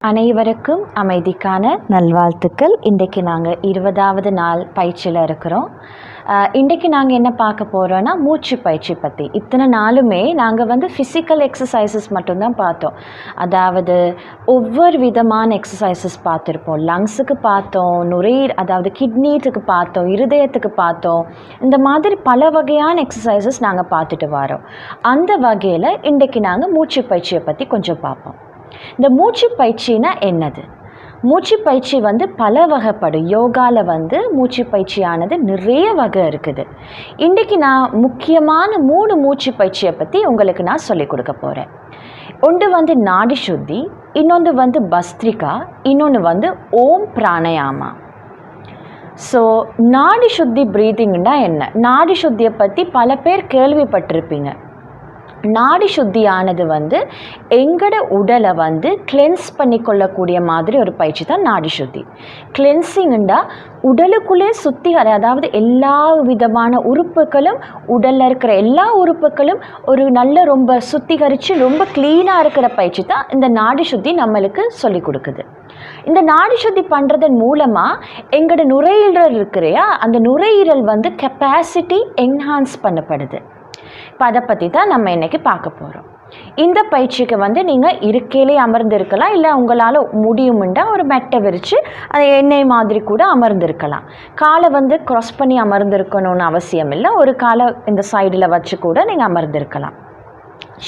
அனைவருக்கும் அமைதிக்கான நல்வாழ்த்துக்கள். இன்றைக்கு நாங்கள் 20வது நாள் பயிற்சியில் இருக்கிறோம். இன்றைக்கு நாங்கள் என்ன பார்க்க போகிறோன்னா மூச்சு பயிற்சி பற்றி. இத்தனை நாளுமே நாங்கள் ஃபிசிக்கல் எக்ஸசைசஸ் மட்டும்தான் பார்த்தோம். அதாவது ஒவ்வொரு விதமான எக்ஸசைசஸ் பார்த்துருப்போம். லங்ஸுக்கு பார்த்தோம், அதாவது கிட்னிக்கு பார்த்தோம், இருதயத்துக்கு பார்த்தோம். இந்த மாதிரி பல வகையான எக்ஸசைசஸ் நாங்கள் பார்த்துட்டு வரோம். அந்த வகையில் இன்றைக்கு நாங்கள் மூச்சு பயிற்சியை பற்றி கொஞ்சம் பார்ப்போம். இந்த மூச்சு பயிற்சினா என்னது? மூச்சு பயிற்சி பல வகைப்படும். யோகாவில் மூச்சு பயிற்சியானது நிறைய வகை இருக்குது. இன்றைக்கி நான் முக்கியமான 3 மூச்சு பயிற்சியை பற்றி உங்களுக்கு நான் சொல்லிக் கொடுக்க போகிறேன். ஒன்று நாடி சுத்தி, இன்னொன்று பஸ்திரிகா, இன்னொன்று ஓம் பிராணாயாமா. ஸோ நாடி சுத்தி ப்ரீதிங்னா என்ன? நாடி சுத்தியை பற்றி பல பேர் கேள்விப்பட்டிருப்பீங்க. நாடி சுத்தியானது எங்களோட உடலை கிளென்ஸ் பண்ணி கொள்ளக்கூடிய மாதிரி ஒரு பயிற்சி தான் நாடி சுத்தி. கிளென்சிங்னா உடலுக்குள்ளே அதாவது எல்லா விதமான உறுப்புகளும், உடலில் இருக்கிற எல்லா உறுப்புகளும் ஒரு ரொம்ப சுத்திகரித்து ரொம்ப க்ளீனாக இருக்கிற பயிற்சி தான் இந்த நாடி சுத்தி நம்மளுக்கு சொல்லி கொடுக்குது. இந்த நாடி சுத்தி பண்ணுறதன் மூலமாக எங்களோட நுரையீரல் இருக்கிறையா, அந்த நுரையீரல் கெப்பாசிட்டி என்ஹான்ஸ் பண்ணப்படுது. இப்போ அதை பற்றி தான் நம்ம இன்றைக்கி பார்க்க போகிறோம். இந்த பயிற்சிக்கு நீங்கள் இருக்கையிலே அமர்ந்திருக்கலாம், இல்லை உங்களால் முடியும்னா ஒரு மெட்டை விரித்து அது எண்ணெய் மாதிரி கூட அமர்ந்திருக்கலாம். காலை க்ராஸ் பண்ணி அமர்ந்திருக்கணும்னு அவசியம் இல்லை. ஒரு காலை இந்த சைடில் வச்சு கூட நீங்கள் அமர்ந்திருக்கலாம்.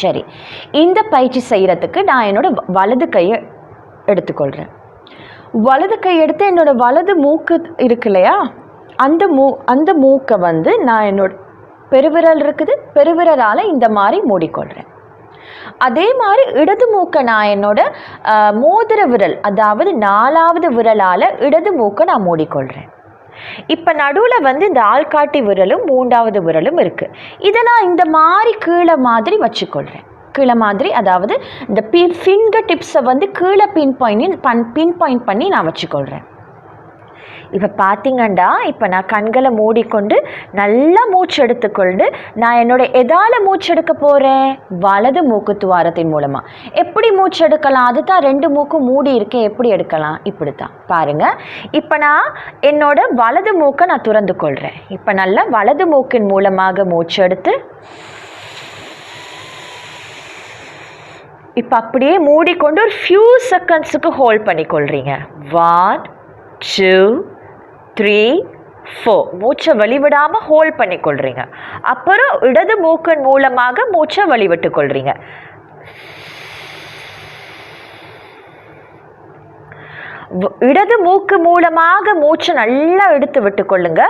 சரி, இந்த பயிற்சி செய்கிறதுக்கு நான் என்னோடய வலது கையை எடுத்துக்கொள்கிறேன். வலது கை எடுத்து என்னோடய வலது மூக்கு இருக்கு இல்லையா, அந்த மூக்கை நான் என்னோட பெருவிரல் இருக்குது, பெருவிரலால் இந்த மாதிரி மூடிக்கொள்கிறேன். அதே மாதிரி இடது மூக்கை நான் என்னோட மோதிர விரல், அதாவது 4வது விரலால் இடது மூக்கை நான் மூடிக்கொள்கிறேன். இப்போ நடுவில் இந்த ஆள்காட்டி விரலும் 3வது விரலும் இருக்குது. இதை நான் இந்த மாதிரி கீழே மாதிரி வச்சுக்கொள்கிறேன். கீழே மாதிரி, அதாவது இந்த ஃபிங்கர் டிப்ஸை கீழே பின் பாயிண்ட் பண்ணி நான் வச்சுக்கொள்கிறேன். இப்போ பார்த்தீங்கன்னா, இப்போ நான் கண்களை மூடிக்கொண்டு நல்லா மூச்சு எடுத்துக்கொண்டு நான் எதால் மூச்சு எடுக்க போகிறேன்? வலது மூக்கு துவாரத்தின் மூலமாக. எப்படி மூச்சு எடுக்கலாம்? அது தான் 2 மூக்கும் மூடி இருக்கேன். எப்படி எடுக்கலாம்? இப்படி தான் பாருங்கள். இப்போ நான் என்னோட வலது மூக்கை நான் துறந்து கொள்கிறேன். இப்போ நல்லா வலது மூக்கின் மூலமாக மூச்சு எடுத்து இப்போ அப்படியே மூடிக்கொண்டு ஒரு ஃபியூ செகண்ட்ஸுக்கு ஹோல்ட் பண்ணிக்கொள்கிறீங்க. 1 2 3 4 மூச்சை வழிவிடாமல் ஹோல்ட் பண்ணிக்கொள்கிறீங்க. அப்புறம் இடது மூக்கின் மூலமாக மூச்சை வழிவிட்டு கொள்கிறீங்க. இடது மூக்கு மூலமாக மூச்சை நல்லா எடுத்து விட்டு கொள்ளுங்க.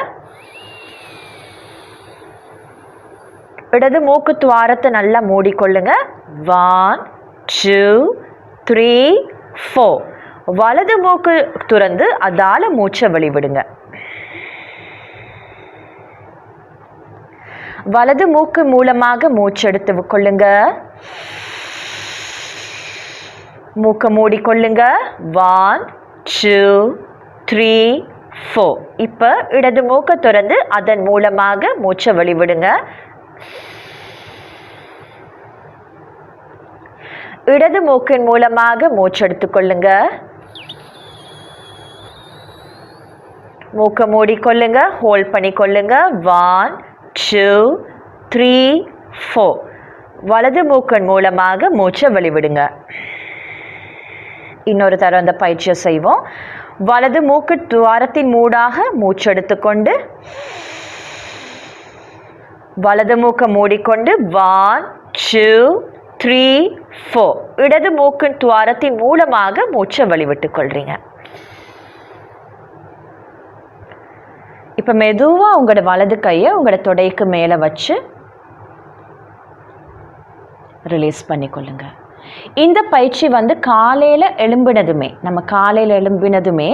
இடது மூக்கு துவாரத்தை நல்லா மூடிக்கொள்ளுங்க. 1 2 3 4 வலது மூக்கு துறந்து அதால மூச்சை வெளிவிடுங்க. வலது மூக்கு மூலமாக மூச்சு எடுத்து கொள்ளுங்க. மூக்க மூடிக்கொள்ளுங்க. 1 2 3 4 இப்போ இடது மூக்க துறந்து அதன் மூலமாக மூச்சை வெளிவிடுங்க. இடது மூக்கின் மூலமாக மூச்சு எடுத்துக்கொள்ளுங்க. மூக்க மூடிக்கொள்ளுங்க. ஹோல்ட் பண்ணிக்கொள்ளுங்க. 1 2 3 4 வலது மூக்கின் மூலமாக மூச்சை வெளிவிடுங்க. இன்னொரு தரம் அந்த பயிற்சியை செய்வோம். வலது மூக்கு துவாரத்தின் மூடாக மூச்சு எடுத்துக்கொண்டு வலது மூக்க மூடிக்கொண்டு 1 2 3 4 இடது மூக்கின் துவாரத்தின் மூலமாக மூச்சை வெளிவிட்டுக் கொள்றீங்க. இப்போ மெதுவாக உங்களோட வலது கையை உங்களோட தொடைக்கு மேலே வச்சு ரிலீஸ் பண்ணிக்கொள்ளுங்க. இந்த பயிற்சி காலையில் எழும்பினதுமே, நம்ம காலையில் எழும்பினதுமே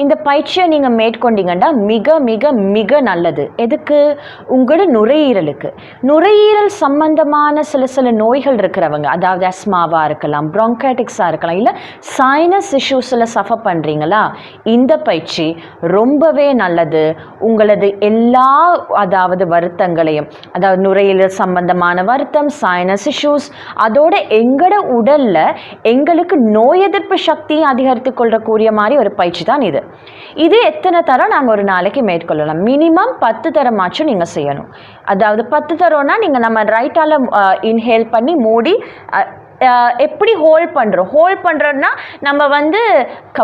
இந்த பயிற்சியை நீங்கள் மேற்கொண்டீங்கன்னா மிக மிக மிக நல்லது. எதுக்கு? உங்களோட நுரையீரலுக்கு. நுரையீரல் சம்பந்தமான சில நோய்கள் இருக்கிறவங்க, அதாவது அஸ்மாவாக இருக்கலாம், ப்ராங்கைட்டிக்ஸாக இருக்கலாம், இல்லை சைனஸ் இஷ்யூஸில் சஃபர் பண்ணுறீங்களா, இந்த பயிற்சி ரொம்பவே நல்லது. உங்களது எல்லா அதாவது வருத்தங்களையும், அதாவது நுரையீரல் சம்பந்தமான வருத்தம், சைனஸ் இஷ்யூஸ், அதோட எங்களோட உடலில் எங்களுக்கு நோய் எதிர்ப்பு சக்தியை அதிகரித்து கொள்ளக்கூடிய மாதிரி ஒரு பயிற்சி தான் இது. இது எத்தனை தரம் நாங்கள் ஒரு நாளைக்கு மேற்கொள்ளலாம்? மினிமம் 10 தரமாச்சும் நீங்கள் செய்யணும். அதாவது 10 தரம்னா நீங்கள் நம்ம ரைட்டால் இன்ஹேல் பண்ணி மூடி எப்படி ஹோல்ட் பண்ணுறோன்னா நம்ம வந்து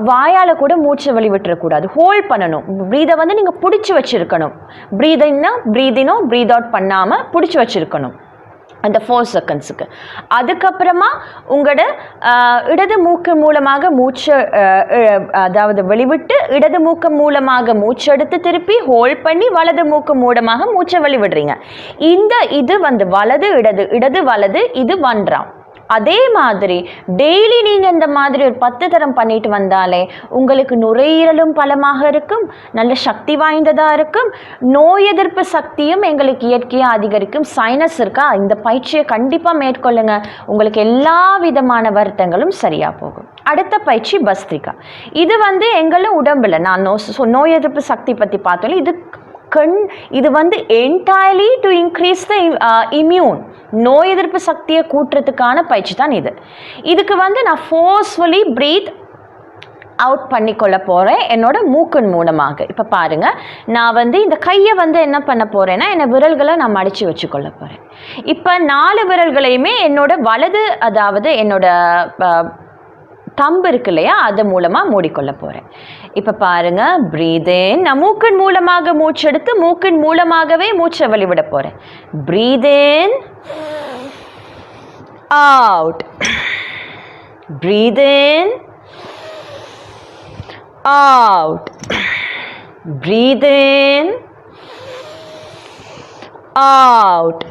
வாயால் கூட மூச்சு வழி விட்டுறக்கூடாது, ஹோல்ட் பண்ணணும். ப்ரீதை வந்து நீங்கள் பிடிச்சி வச்சுருக்கணும். ப்ரீத் அவுட் பண்ணாமல் பிடிச்சி வச்சுருக்கணும் அந்த 4 செகண்ட்ஸுக்கு. அதுக்கப்புறமா உங்களோட இடது மூக்கு மூலமாக மூச்சு அதாவது வெளிவிட்டு இடது மூக்கு மூலமாக மூச்சு எடுத்து திருப்பி ஹோல்ட் பண்ணி வலது மூக்கு மூலமாக மூச்சை வெளிவிடுறீங்க. இது வந்து வலது இடது வலது, இது 1 round. அதே மாதிரி டெய்லி நீங்கள் இந்த மாதிரி ஒரு 10 தரம் பண்ணிட்டு வந்தாலே உங்களுக்கு நுரையீரலும் பலமாக இருக்கும், நல்ல சக்தி வாய்ந்ததாக இருக்கும், நோய் எதிர்ப்பு சக்தியும் எங்களுக்கு இயற்கையாக அதிகரிக்கும். சைனஸ் இருக்கா, இந்த பயிற்சியை கண்டிப்பாக மேற்கொள்ளுங்க, உங்களுக்கு எல்லா விதமான வருத்தங்களும் சரியாக போகும். அடுத்த பயிற்சி பஸ்திரிகா. இது வந்து எங்களை உடம்புல நான் நோய் எதிர்ப்பு சக்தி பற்றி பார்த்தோம். இது வந்து entirely to increase the immune, நோய் எதிர்ப்பு சக்தியை கூட்டுறதுக்கான பயிற்சி தான் இது. இதுக்கு வந்து நான் ஃபோர்ஸ்ஃபுல்லி ப்ரீத் அவுட் பண்ணிக்கொள்ள போகிறேன் என்னோட மூக்கின் மூலமாக. இப்போ பாருங்கள், நான் வந்து இந்த கையை வந்து என்ன பண்ண போகிறேன்னா என்னை விரல்களை நான் மடித்து வச்சுக்கொள்ள போகிறேன். இப்போ 4 விரல்களையுமே என்னோட வலது, அதாவது என்னோட தம்பு இருக்கு இல்லையா, அது மூலமாக மூடிக்கொள்ள போகிறேன். இப்போ பாருங்கள், ப்ரீத் இன், நான் மூக்கின் மூலமாக மூச்செடுத்து மூக்கின் மூலமாகவே மூச்சை வெளிவிட போகிறேன். Breathe in, out, breathe in, out, breathe in, out,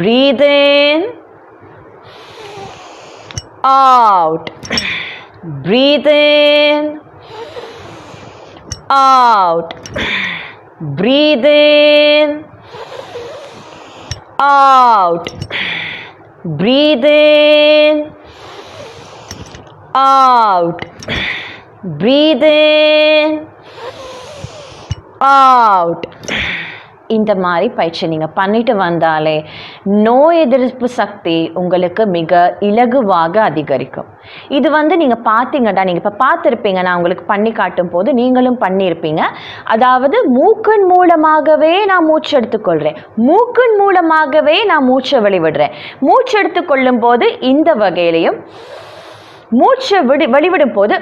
breathe in, out, breathe in, out, breathe in, out, breathe in, out, breathe in, out. இந்த மாதிரி பயிற்சி நீங்கள் பண்ணிட்டு வந்தாலே நோய் எதிர்ப்பு சக்தி உங்களுக்கு மிக இலகுவாக அதிகரிக்கும். இது வந்து நீங்கள் பார்த்தீங்கடா, நீங்கள் இப்போ பார்த்துருப்பீங்க, நான் உங்களுக்கு பண்ணி காட்டும் போது நீங்களும் பண்ணியிருப்பீங்க. அதாவது மூக்கின் மூலமாகவே நான் மூச்சு எடுத்துக்கொள்கிறேன், மூக்கின் மூலமாகவே நான் மூச்சை வெளிவிடுறேன். மூச்சு எடுத்துக்கொள்ளும் போது இந்த வகையிலையும் மூச்சை வெளிவிடும் போது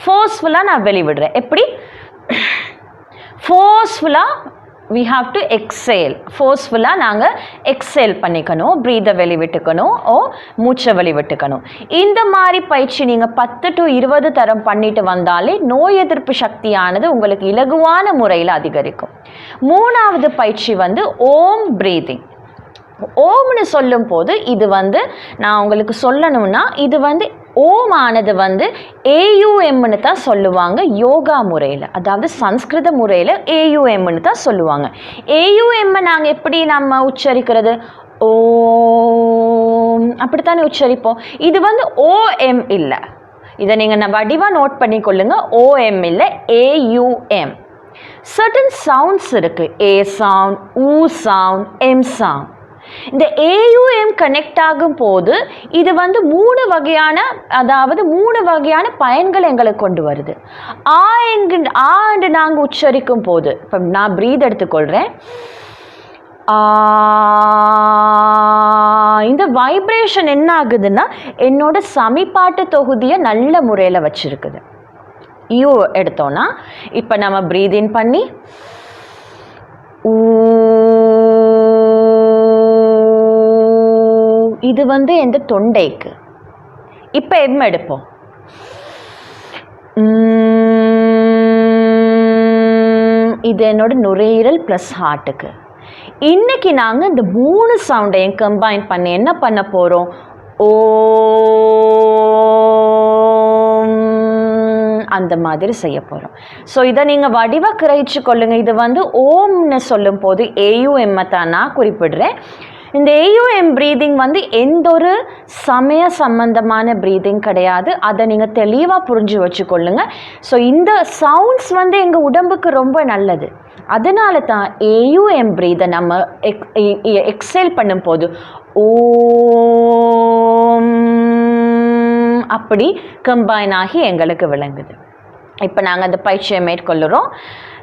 ஃபோர்ஸ்ஃபுல்லாக நான் வெளிவிடுறேன். எப்படி? ஃபோர்ஸ்ஃபுல்லாக we have to exhale. ஃபோர்ஸ்ஃபுல்லாக நாங்கள் எக்ஸேல் பண்ணிக்கணும், ப்ரீதை வெளிவிட்டுக்கணும், மூச்சை வெளிவிட்டுக்கணும். இந்த மாதிரி பயிற்சி நீங்கள் 10 to 20 தரம் பண்ணிட்டு வந்தாலே நோய் எதிர்ப்பு சக்தியானது உங்களுக்கு இலகுவான முறையில் அதிகரிக்கும். 3வது பயிற்சி வந்து ஓம் ப்ரீதிங். ஓம்னு சொல்லும் போது இது வந்து நான் உங்களுக்கு சொல்லணும்னா, இது வந்து ஓம் ஆனது வந்து ஏயுஎம்னு தான் சொல்லுவாங்க யோகா முறையில், அதாவது சம்ஸ்கிருத முறையில் ஏயுஎம்னு தான் சொல்லுவாங்க. ஏயுஎம்மை நாங்கள் எப்படி நம்ம உச்சரிக்கிறது? ஓம் அப்படித்தானே உச்சரிப்போம். இது வந்து ஓஎம் இல்லை, இதை நீங்கள் வடிவாக நோட் பண்ணிக்கொள்ளுங்க. ஓஎம் இல்லை, ஏயுஎம். சர்டன் சவுண்ட்ஸ் இருக்குது, ஏ சவுண்ட், ஊ சவுண்ட், எம் சவுண்ட். இந்த ஏயுஎம் கனெக்ட் ஆகும் போது இது வந்து 3 வகையான, அதாவது 3 வகையான பயன்கள் எங்களுக்கு கொண்டு வருது. என்று நாங்கள் உச்சரிக்கும் போது, இப்போ நான் ப்ரீத் எடுத்துக்கொள்கிறேன், இந்த வைப்ரேஷன் என்ன ஆகுதுன்னா என்னோட சமிபாட்டு தொகுதியை நல்ல முறையில் வச்சிருக்குது. யூ எடுத்தோன்னா இப்போ நம்ம ப்ரீத் இன் பண்ணி இது வந்து எந்த தொண்டைக்கு. இப்போ எம் எடுப்போம், இது என்னோட நுரையீரல் ப்ளஸ் ஹார்ட்டுக்கு. இன்னைக்கு நாங்கள் இந்த 3 சவுண்டையும் கம்பைன் பண்ணி என்ன பண்ண போகிறோம்? ஓ அந்த மாதிரி செய்ய போகிறோம். ஸோ இதை நீங்கள் வடிவாக கிரகிச்சு கொள்ளுங்க. இது வந்து ஓம்னு சொல்லும் போது ஏயுஎம்மை தான் நான் குறிப்பிடுறேன். இந்த ஏயுஎம் ப்ரீதிங் வந்து எந்த ஒரு சமய சம்பந்தமான ப்ரீதிங் கிடையாது. அதை நீங்கள் தெளிவாக புரிஞ்சு வச்சுக்கொள்ளுங்க. ஸோ இந்த சவுண்ட்ஸ் வந்து எங்கள் உடம்புக்கு ரொம்ப நல்லது. அதனால தான் ஏயுஎம் ப்ரீதை நம்ம எக்ஸேல் பண்ணும் போது ஓம் அப்படி கம்பைன் ஆகி எங்களுக்கு விளங்குது. இப்போ நாங்கள் அந்த பயிற்சியை மேற்கொள்ளுறோம்.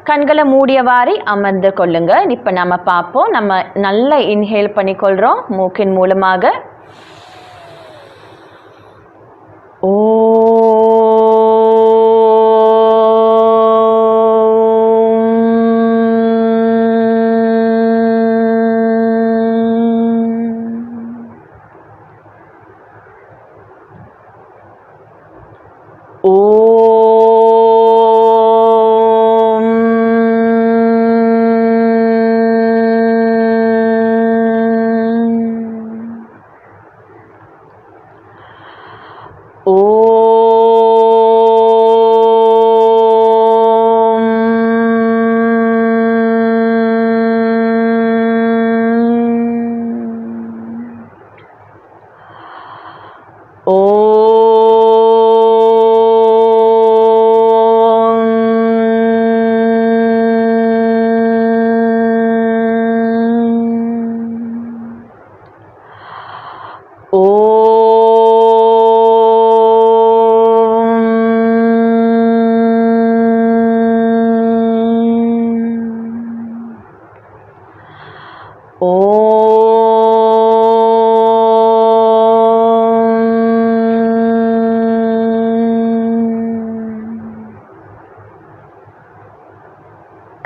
கண்களை மூடியவாறு அமர்ந்து கொள்ளுங்க. இப்போ நம்ம பார்ப்போம். நம்ம நல்லா இன்ஹேல் பண்ணிக்கொள்கிறோம் மூக்கின் மூலமாக. ஓ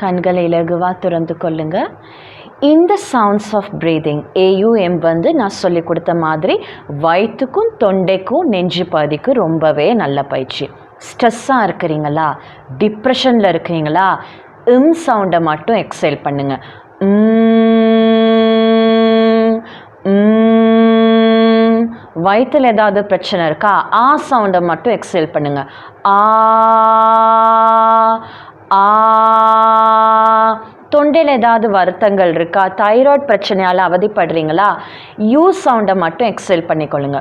கண்களை இலகுவாக திறந்து கொள்ளுங்க. இந்த சவுண்ட்ஸ் ஆஃப் ப்ரீதிங் ஏயுஎம் வந்து நான் சொல்லி கொடுத்த மாதிரி வயிற்றுக்கும் தொண்டைக்கும் நெஞ்சு பகுதிக்கும் ரொம்பவே நல்ல பயிற்சி. ஸ்ட்ரெஸ்ஸாக இருக்கிறீங்களா, டிப்ரெஷனில் இருக்கிறீங்களா, சவுண்டை மட்டும் எக்ஸேல் பண்ணுங்க. வயிற்றில் ஏதாவது பிரச்சனை இருக்கா, சவுண்டை மட்டும் எக்ஸேல் பண்ணுங்க. தொண்டையில் ஏதாவது வருத்தங்கள் இருக்கா, தைராய்டு பிரச்சனையால் அவதிப்படுறீங்களா, சவுண்டை மட்டும் எக்ஸேல் பண்ணிக்கொள்ளுங்க.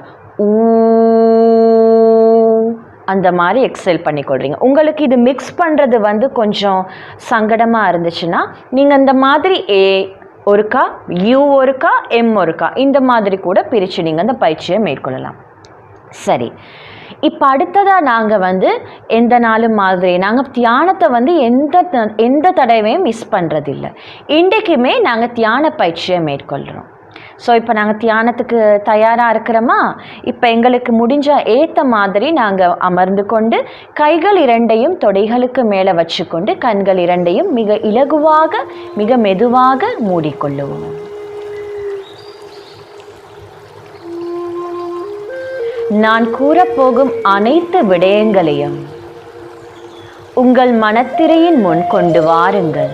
அந்த மாதிரி எக்ஸேல் பண்ணிக்கொள்றீங்க. உங்களுக்கு இது மிக்ஸ் பண்ணுறது வந்து கொஞ்சம் சங்கடமாக இருந்துச்சுன்னா நீங்கள் இந்த மாதிரி ஒருக்கா ஒருக்கா ஒருக்கா இந்த மாதிரி கூட பிரித்து நீங்கள் அந்த பயிற்சியை மேற்கொள்ளலாம். சரி, இப்போ அடுத்ததாக நாங்கள் வந்து எந்த நாளும் மாதிரி நாங்கள் தியானத்தை வந்து எந்த தடவையும் மிஸ் பண்ணுறதில்லை. இன்றைக்குமே நாங்கள் தியான பயிற்சியை மேற்கொள்கிறோம். ஸோ இப்போ நாங்கள் தியானத்துக்கு தயாராக இருக்கிறோமா? இப்போ எங்களுக்கு முடிஞ்ச ஏற்ற மாதிரி நாங்கள் அமர்ந்து கொண்டு கைகள் இரண்டையும் தொடைகளுக்கு மேலே வச்சுக்கொண்டு கண்கள் இரண்டையும் மிக இலகுவாக மிக மெதுவாக மூடிக்கொள்ளுவோம். நான் கூறப்போகும் அனைத்து விடயங்களையும் உங்கள் மனத்திரையின் முன் கொண்டு வாருங்கள்.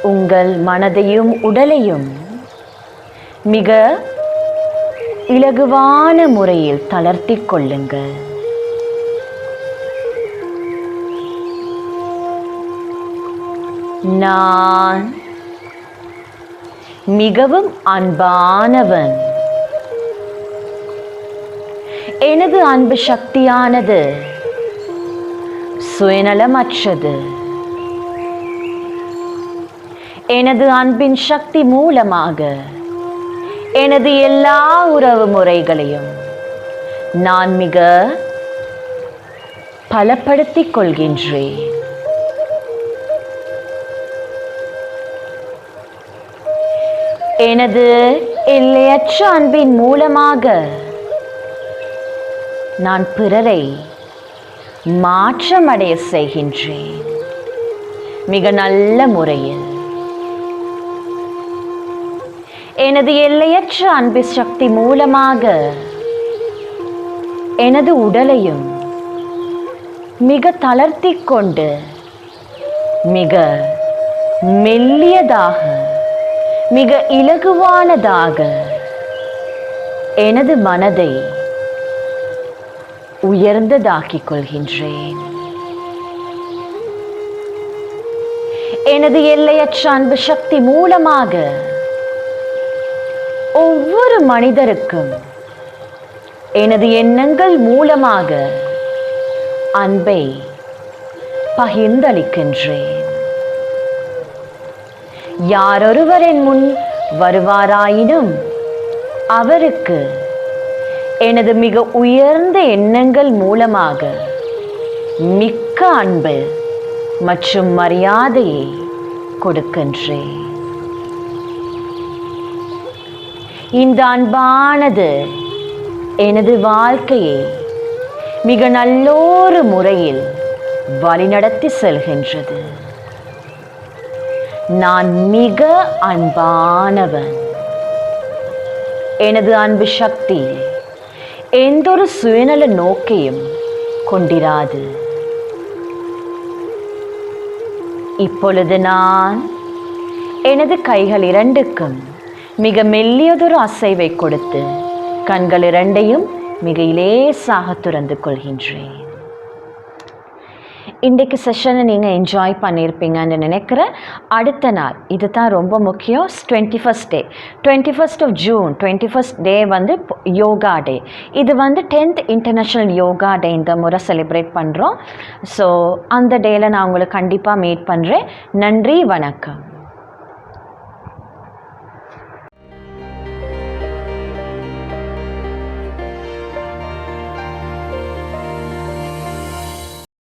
உங்கள் மனதையும் உடலையும் மிக இலகுவான முறையில் தளர்த்திக் கொள்ளுங்கள். நான் மிகவும் அன்பானவன். எனது அன்பு சக்தியானது சுயநலமற்றது. எனது அன்பின் சக்தி மூலமாக எனது எல்லா உறவு முறைகளையும் நான் மிக பலப்படுத்திக் கொள்கின்றேன். எனது எல்லையற்ற அன்பின் மூலமாக நான் பிறரை மாற்றமடைய செய்கின்றேன் மிக நல்ல முறையில். எனது எல்லையற்ற அன்பு சக்தி மூலமாக எனது உடலையும் மிக தளர்த்திக் கொண்டு மிக மெல்லியதாக மிக இலகுவானதாக எனது மனதை உயர்ந்ததாக்கிக் கொள்கின்றேன். எனது எல்லையற்ற அன்பு சக்தி மூலமாக ஒவ்வொரு மனிதருக்கும் எனது எண்ணங்கள் மூலமாக அன்பை பகிர்ந்தளிக்கின்றேன். யாரொருவர் என் முன் வருவாராயினும் அவருக்கு எனது மிக உயர்ந்த எண்ணங்கள் மூலமாக மிக்க அன்பு மற்றும் மரியாதையை கொடுக்கின்றேன். இந்த அன்பானது எனது வாழ்க்கையை மிக நல்லொரு முறையில் வழிநடத்தி செல்கின்றது. நான் மிக அன்பானவன். எனது அன்பு சக்தி எந்தொரு சுயநல நோக்கையும் கொண்டிராது. இப்பொழுது நான் எனது கைகள் இரண்டுக்கும் மிக மெல்லியதொரு அசைவை கொடுத்து கண்கள் இரண்டையும் மிக லேசாக திறந்து கொள்கின்றேன். இன்றைக்கு செஷனை நீங்கள் என்ஜாய் பண்ணியிருப்பீங்கன்னு நினைக்கிறேன். அடுத்த நாள் இது தான் ரொம்ப முக்கியம். 21st day, 21st of June, 21st டே வந்து யோகா டே. இது வந்து 10th இன்டர்நேஷ்னல் யோகா டே இந்த முறை செலிப்ரேட் பண்ணுறோம். ஸோ அந்த டேயில் நான் உங்களை கண்டிப்பாக மீட் பண்ணுறேன். நன்றி, வணக்கம்.